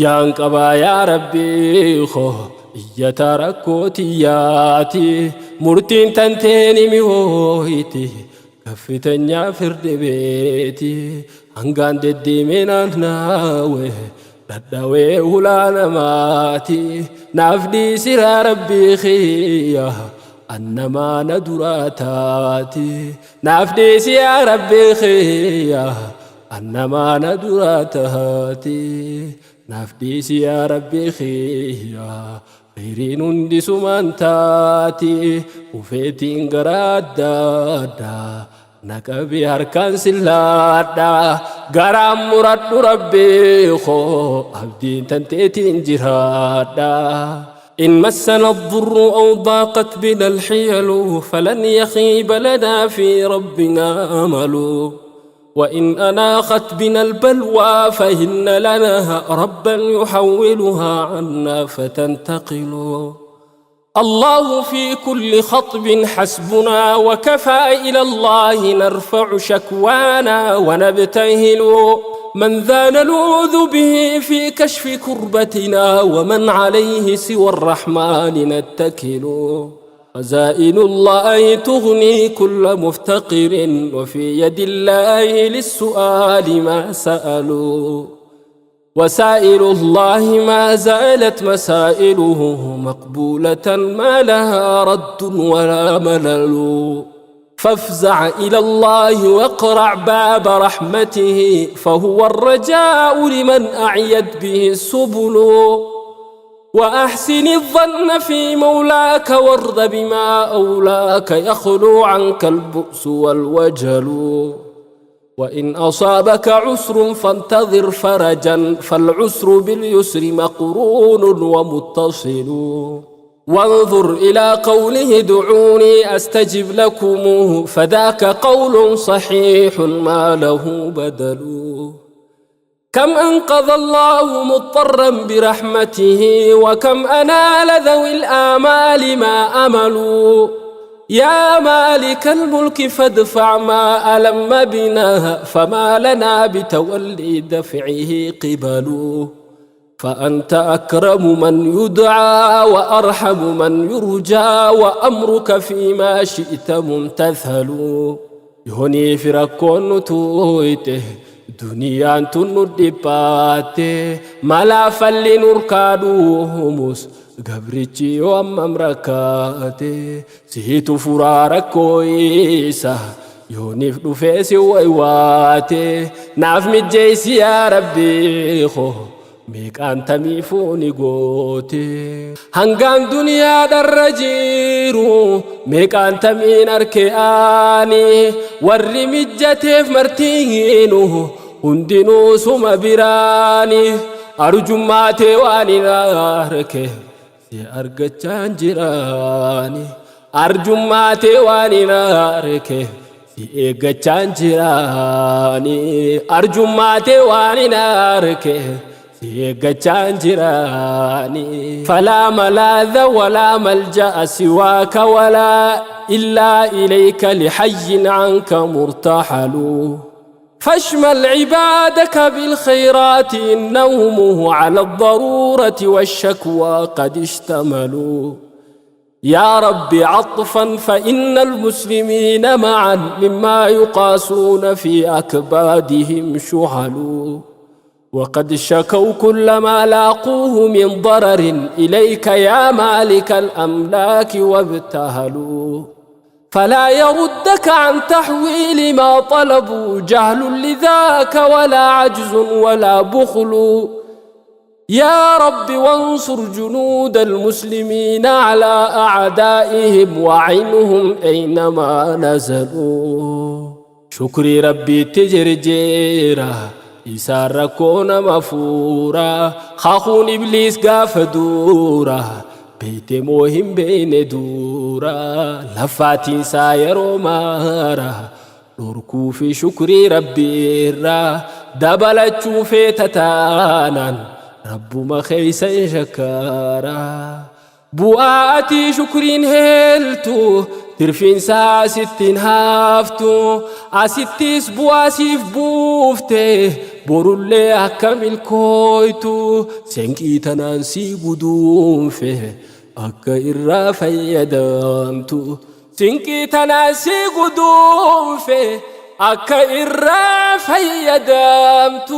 يانقبا يا ربي خو يتركوتياتي مرتين تنتين ميوهيتي كفتنيا فرد بيتي هنغان ددي من ناوي نداوي ولا نماتي نافدي سير ربي خيا أنما ندراتاتي نافدي سير ربي خيا أنما ندراتاتي نافديس يا ربي خيا غيرين هندي سمانتاتي وفيتين قرادا نكبي هركان سلادا غرام مرد ربي خو عبدين تنتيتين جرادا إن مسنا الضر أو ضاقت بنا الحيل فلن يخيب لنا في ربنا أمل وإن أناخت بنا البلوى فإن لنا ربا يحولها عنا فتنتقل الله في كل خطب حسبنا وكفى إلى الله نرفع شكوانا ونبتهل من ذا نلوذ به في كشف كربتنا ومن عليه سوى الرحمن نتكل خزائن الله تغني كل مفتقر وفي يد الله للسؤال ما سألوا وسائل الله ما زالت مسائله مقبولة ما لها رد ولا ملل فافزع إلى الله واقرع باب رحمته فهو الرجاء لمن أعيت به السبل وأحسن الظن في مولاك وارض بما أولاك يخلو عنك البؤس والوجل وإن أصابك عسر فانتظر فرجا فالعسر باليسر مقرون ومتصل وانظر إلى قوله ادعوني أستجب لكم فذاك قول صحيح ما له بدل كم أنقذ الله مضطرا برحمته وكم أنال ذوي الآمال ما أملوا يا مالك الملك فادفع ما ألم بنا فما لنا بتولي دفعه قبل فأنت أكرم من يدعى وأرحم من يرجى وأمرك فيما شئت ممتثل يهني فرقون تويته دنيا تندباتي ملا فلي نركادوهمس غبريتشي وممركاتي سيتو فرارك كويسة يونيف دفيسي ويواتي ناف مجيسي يا ربي خو ميك أنت ميفوني قوتي هنغان دنيا درجيرو ميك أنت مين أركياني ورّي مجتف مرتينو هندنو سما براني أرجو ماتي واني ناركي سي أرغتشان جيراني أرجو ماتي واني ناركي سي أرغتشان جيراني أرجو ماتي واني ناركي جيراني فلا ملاذ ولا ملجأ سواك ولا إلا إليك لحي عنك مرتحل فاشمل عبادك بالخيرات إنهم على الضرورة والشكوى قد اشتملوا يا رب عطفا فإن المسلمين معا مما يقاسون في أكبادهم شحل وقد شكوا كل ما لاقوه من ضرر إليك يا مالك الأملاك وابتهلوا فلا يردك عن تحويل ما طلبوا جهل لذاك ولا عجز ولا بخل يا رب وانصر جنود المسلمين على أعدائهم وعينهم أينما نزلوا شكري ربي تجرجيرا إسار كون مفورا خاخون إبليس غاف دورا بيت موهم بين دورا لفاتي سايرو مارا نوركو في شكري ربي را دبلت شوفي تتانا رب ما خيسا شكارا بواتي شكرين هلتو ترفين ساستين هافتو أستيس بواسيف بوفته برولي أكمل كويتو سنكي تنانسي بدون فيه أكا إرا فيدامتو سنكي تنانسي بدون فيه أكا إرا فيدامتو